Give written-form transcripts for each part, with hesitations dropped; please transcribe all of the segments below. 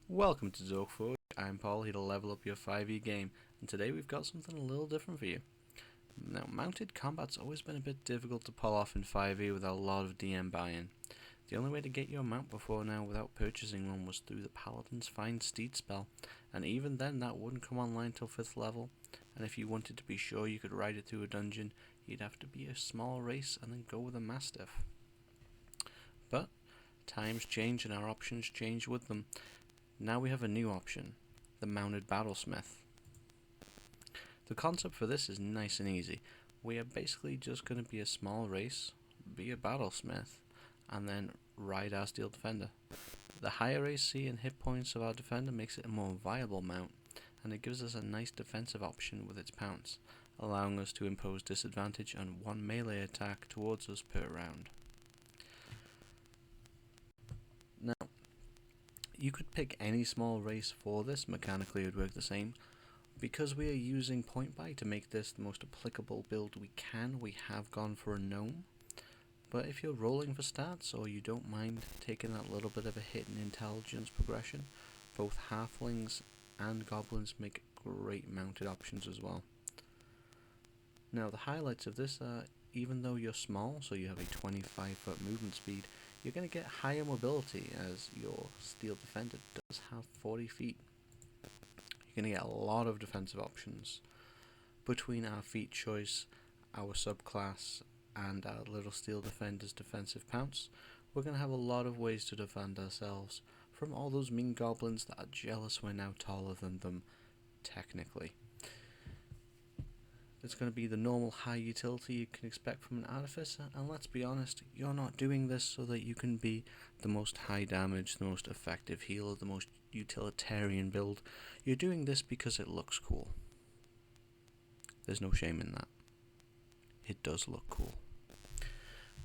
Welcome to Zork4. I'm Paul, here to level up your 5e game, and today we've got something a little different for you. Now, mounted combat's always been a bit difficult to pull off in 5e with a lot of DM buy-in. The only way to get your mount before now without purchasing one was through the Paladin's Find Steed spell, and even then that wouldn't come online till 5th level, and if you wanted to be sure you could ride it through a dungeon, you'd have to be a small race and then go with a Mastiff. But times change and our options change with them. Now we have a new option, the mounted battlesmith. The concept for this is nice and easy. We are basically just going to be a small race, be a battlesmith, and then ride our steel defender. The higher AC and hit points of our defender makes it a more viable mount, and it gives us a nice defensive option with its pounce, allowing us to impose disadvantage on one melee attack towards us per round. Now, you could pick any small race for this, mechanically it would work the same. Because we are using point buy to make this the most applicable build we can, we have gone for a gnome. But if you're rolling for stats, or you don't mind taking that little bit of a hit in intelligence progression, both halflings and goblins make great mounted options as well. Now the highlights of this are, even though you're small, so you have a 25-foot movement speed, you're going to get higher mobility as your steel defender does have 40 feet. You're going to get a lot of defensive options. Between our feat choice, our subclass, and our little steel defender's defensive pounce, we're going to have a lot of ways to defend ourselves from all those mean goblins that are jealous we're now taller than them, technically. It's going to be the normal high utility you can expect from an artificer, and let's be honest, you're not doing this so that you can be the most high damage, the most effective healer, the most utilitarian build. You're doing this because it looks cool. There's no shame in that. It does look cool.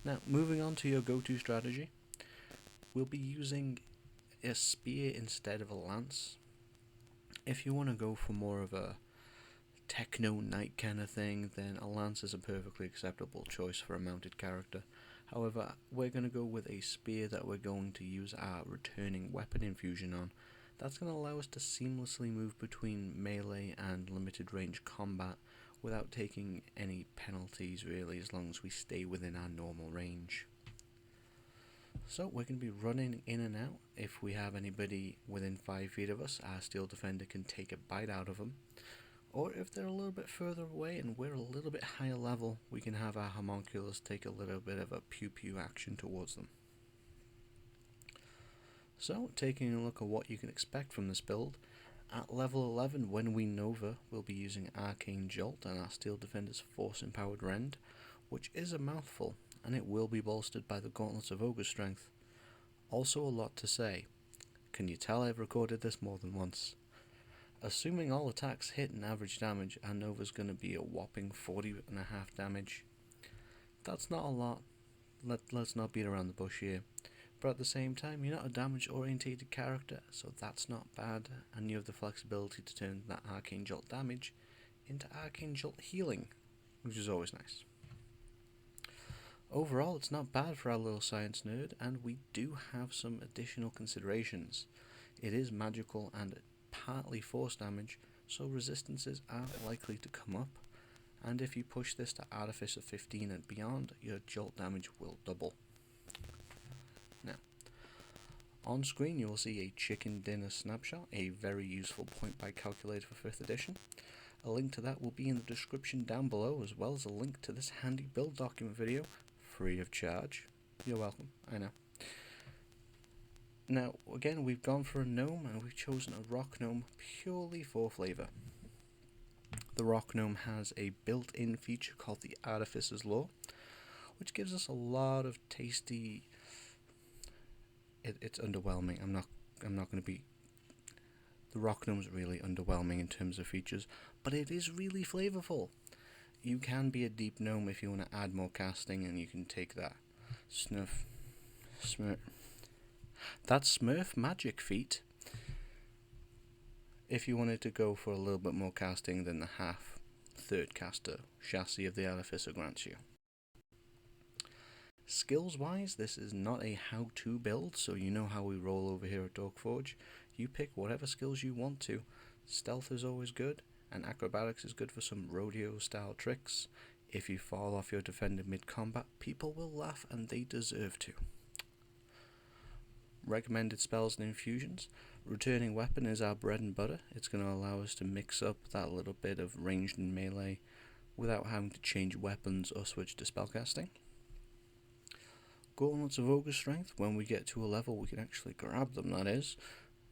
Now, moving on to your go-to strategy, we'll be using a spear instead of a lance. If you want to go for more of a techno knight kind of thing, then a lance is a perfectly acceptable choice for a mounted character. However, we're going to go with a spear that we're going to use our returning weapon infusion on. That's going to allow us to seamlessly move between melee and limited range combat without taking any penalties really, as long as we stay within our normal range. So we're going to be running in and out. If we have anybody within 5 feet of us, our steel defender can take a bite out of them. Or if they're a little bit further away and we're a little bit higher level, we can have our homunculus take a little bit of a pew-pew action towards them. So, taking a look at what you can expect from this build, at level 11, when we Nova, we'll be using Arcane Jolt and our Steel Defender's Force Empowered Rend, which is a mouthful, and it will be bolstered by the Gauntlets of Ogre Strength. Also a lot to say. Can you tell I've recorded this more than once? Assuming all attacks hit and average damage, our Nova's going to be a whopping 40.5 damage. That's not a lot, let's not beat around the bush here. But at the same time, you're not a damage orientated character, so that's not bad, and you have the flexibility to turn that Arcane Jolt damage into Arcane Jolt healing, which is always nice. Overall, it's not bad for our little science nerd, and we do have some additional considerations. It is magical and partly force damage, so resistances are likely to come up, and if you push this to Artificer 15 and beyond, your jolt damage will double. Now, on screen you will see a chicken dinner snapshot, a very useful point buy calculator for 5th edition. A link to that will be in the description down below, as well as a link to this handy build document video, free of charge. You're welcome, I know. Now, again, we've gone for a gnome, and we've chosen a rock gnome purely for flavour. The rock gnome has a built-in feature called the Artificer's Law, which gives us a lot of tasty... It's underwhelming. I'm not going to be... The rock gnome's really underwhelming in terms of features, but it is really flavourful. You can be a deep gnome if you want to add more casting, and you can take that that Smurf magic feat if you wanted to go for a little bit more casting than the third caster chassis of the Artificer grants you. Skills wise, this is not a how-to build, so you know how we roll over here at Dorkforge. You pick whatever skills you want to. Stealth is always good, and acrobatics is good for some rodeo-style tricks. If you fall off your defender mid-combat, people will laugh, and they deserve to. Recommended spells and infusions. Returning weapon is our bread and butter. It's going to allow us to mix up that little bit of ranged and melee without having to change weapons or switch to spellcasting. Gauntlets of Ogre Strength, when we get to a level we can actually grab them, that is,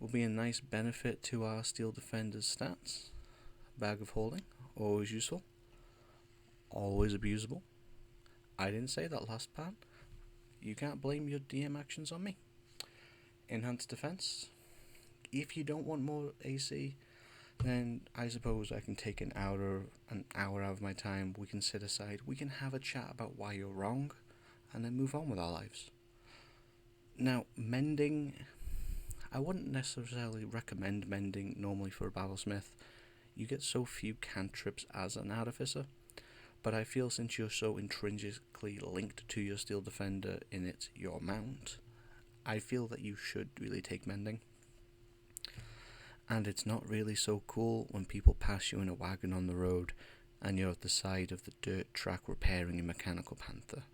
will be a nice benefit to our Steel Defender's stats. Bag of Holding, always useful, always abusable. I didn't say that last part. You can't blame your DM actions on me. Enhanced Defense. If you don't want more AC, then I suppose I can take an hour out of my time. We can sit aside, we can have a chat about why you're wrong, and then move on with our lives. Now, mending, I wouldn't necessarily recommend mending normally for a battlesmith. You get so few cantrips as an artificer, but I feel since you're so intrinsically linked to your Steel Defender in it's your mount, I feel that you should really take mending. And it's not really so cool when people pass you in a wagon on the road and you're at the side of the dirt track repairing a mechanical panther.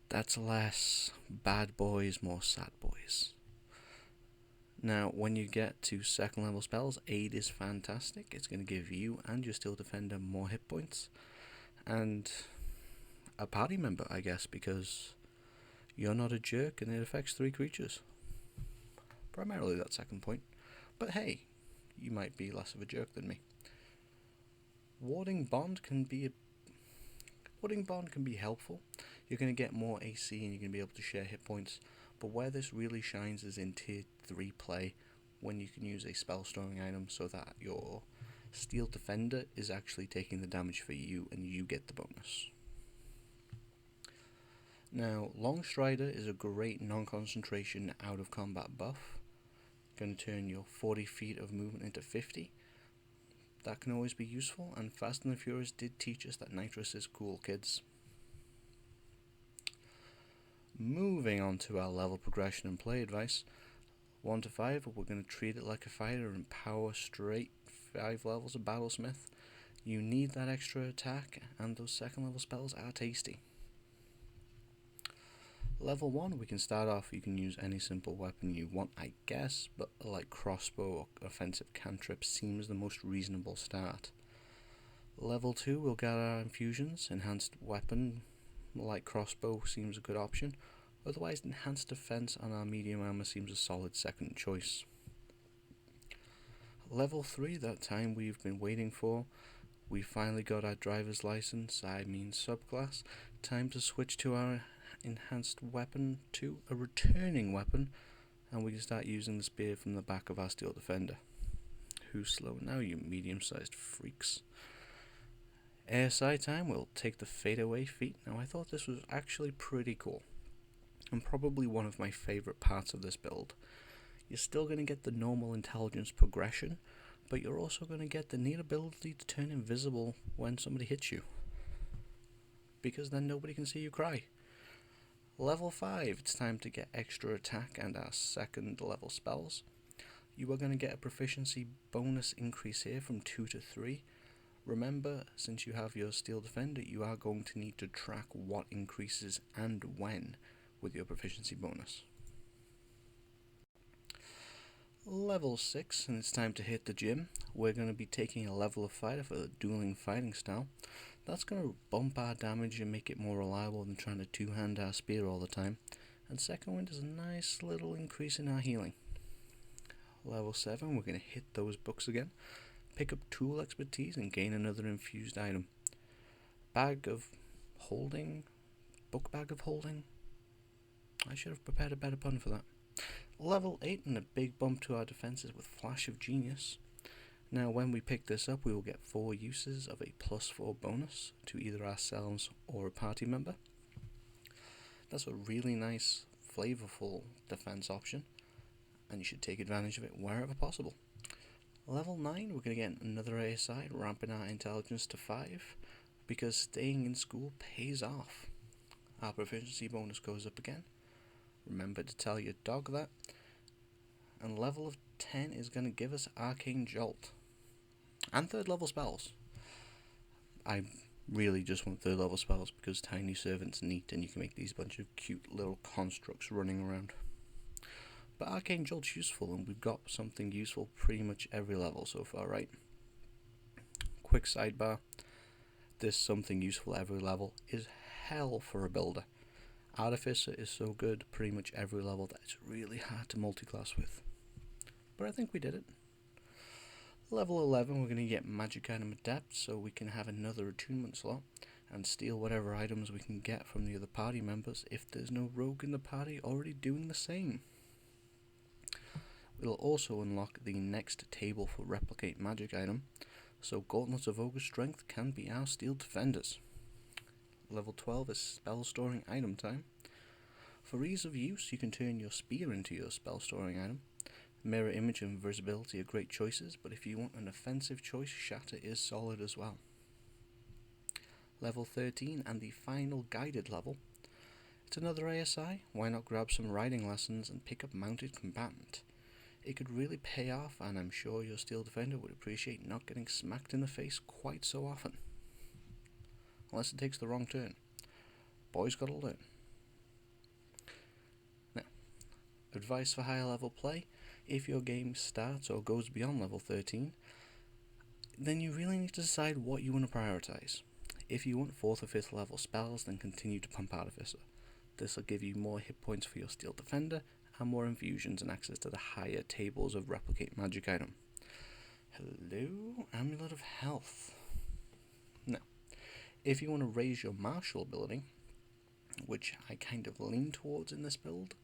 That's less bad boys, more sad boys. Now, when you get to second level spells, Aid is fantastic. It's going to give you and your Steel Defender more hit points. And a party member, I guess, because you're not a jerk and it affects 3 creatures. Primarily that second point. But hey, you might be less of a jerk than me. Warding Bond can be helpful. You're going to get more AC and you're going to be able to share hit points. But where this really shines is in tier 3 play, when you can use a spell storing item so that your Steel Defender is actually taking the damage for you and you get the bonus. Now, Long Strider is a great non-concentration out of combat buff. Going to turn your 40 feet of movement into 50. That can always be useful, and Fast and the Furious did teach us that nitrous is cool, kids. Moving on to our level progression and play advice. 1 to 5, we're going to treat it like a fighter and power straight 5 levels of Battlesmith. You need that extra attack, and those second level spells are tasty. Level 1, we can start off, you can use any simple weapon you want, I guess, but like crossbow or offensive cantrip seems the most reasonable start. Level 2, we'll get our infusions. Enhanced weapon like crossbow seems a good option. Otherwise, enhanced defense on our medium armor seems a solid second choice. Level 3, that time we've been waiting for. We finally got our driver's license, I mean subclass. Time to switch to our enhanced weapon to a returning weapon, and we can start using the spear from the back of our Steel Defender. Who's slow now, you medium-sized freaks? ASI time, we'll take the fadeaway feat. Now, I thought this was actually pretty cool, and probably one of my favourite parts of this build. You're still going to get the normal intelligence progression, but you're also going to get the neat ability to turn invisible when somebody hits you, because then nobody can see you cry. Level 5, it's time to get extra attack and our second level spells. You are going to get a proficiency bonus increase here from 2 to 3. Remember, since you have your Steel Defender, you are going to need to track what increases and when with your proficiency bonus. Level 6, and it's time to hit the gym. We're going to be taking a level of fighter for the dueling fighting style. That's going to bump our damage and make it more reliable than trying to two-hand our spear all the time. And second wind is a nice little increase in our healing. Level 7, we're going to hit those books again. Pick up tool expertise and gain another infused item. Bag of holding? Book bag of holding? I should have prepared a better pun for that. Level 8 and a big bump to our defenses with Flash of Genius. Now when we pick this up we will get 4 uses of a +4 bonus to either ourselves or a party member. That's a really nice flavorful defense option, and you should take advantage of it wherever possible. Level 9 we're going to get another ASI, ramping our intelligence to 5, because staying in school pays off. Our proficiency bonus goes up again. Remember to tell your dog that. and level of 10 is going to give us Arcane Jolt. And 3rd level spells. I really just want 3rd level spells because Tiny Servant's neat and you can make these bunch of cute little constructs running around. But Arcane Jolt's useful, and we've got something useful pretty much every level so far, right? Quick sidebar, this something useful every level is hell for a builder. Artificer is so good pretty much every level that it's really hard to multiclass with. But I think we did it. Level 11 we're going to get Magic Item Adept, so we can have another attunement slot and steal whatever items we can get from the other party members if there's no rogue in the party already doing the same. We'll also unlock the next table for Replicate Magic Item, so Gauntlets of Ogre Strength can be our Steel Defenders. Level 12 is Spell Storing Item time. For ease of use, you can turn your Spear into your Spell Storing Item. Mirror Image and Invisibility are great choices, but if you want an offensive choice, Shatter is solid as well. Level 13 and the final guided level. It's another ASI, why not grab some riding lessons and pick up Mounted Combatant? It could really pay off, and I'm sure your Steel Defender would appreciate not getting smacked in the face quite so often. Unless it takes the wrong turn. Boys gotta learn. Now, advice for higher level play. If your game starts or goes beyond level 13, then you really need to decide what you want to prioritize. If you want 4th or 5th level spells, then continue to pump Artificer. This will give you more hit points for your Steel Defender, and more infusions and access to the higher tables of Replicate Magic Item. Hello, Amulet of Health. Now, if you want to raise your martial ability, which I kind of lean towards in this build,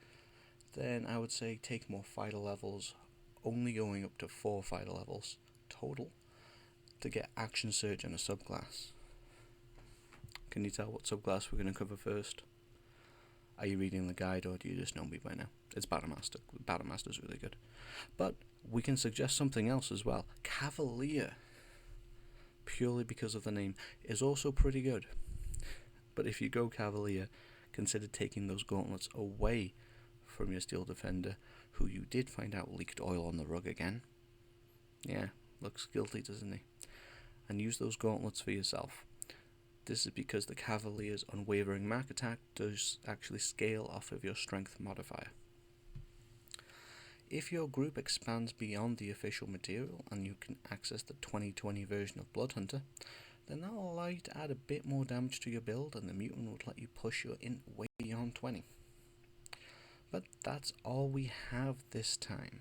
then I would say take more fighter levels, only going up to 4 fighter levels total, to get Action Surge and a subclass. Can you tell what subclass we're going to cover first? Are you reading the guide, or do you just know me by now? It's Battlemaster. Battlemaster's really good. But we can suggest something else as well. Cavalier, purely because of the name, is also pretty good. But if you go Cavalier, consider taking those gauntlets away from your Steel Defender, who you did find out leaked oil on the rug again. Yeah, looks guilty, doesn't he? And use those gauntlets for yourself. This is because the Cavalier's Unwavering Mark attack does actually scale off of your strength modifier. If your group expands beyond the official material and you can access the 2020 version of Bloodhunter, then that will allow you to add a bit more damage to your build, and the mutant would let you push your int way beyond 20. But that's all we have this time.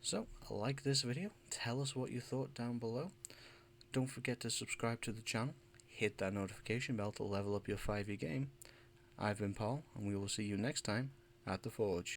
So, like this video, tell us what you thought down below. Don't forget to subscribe to the channel. Hit that notification bell to level up your 5e game. I've been Paul, and we will see you next time at the Forge.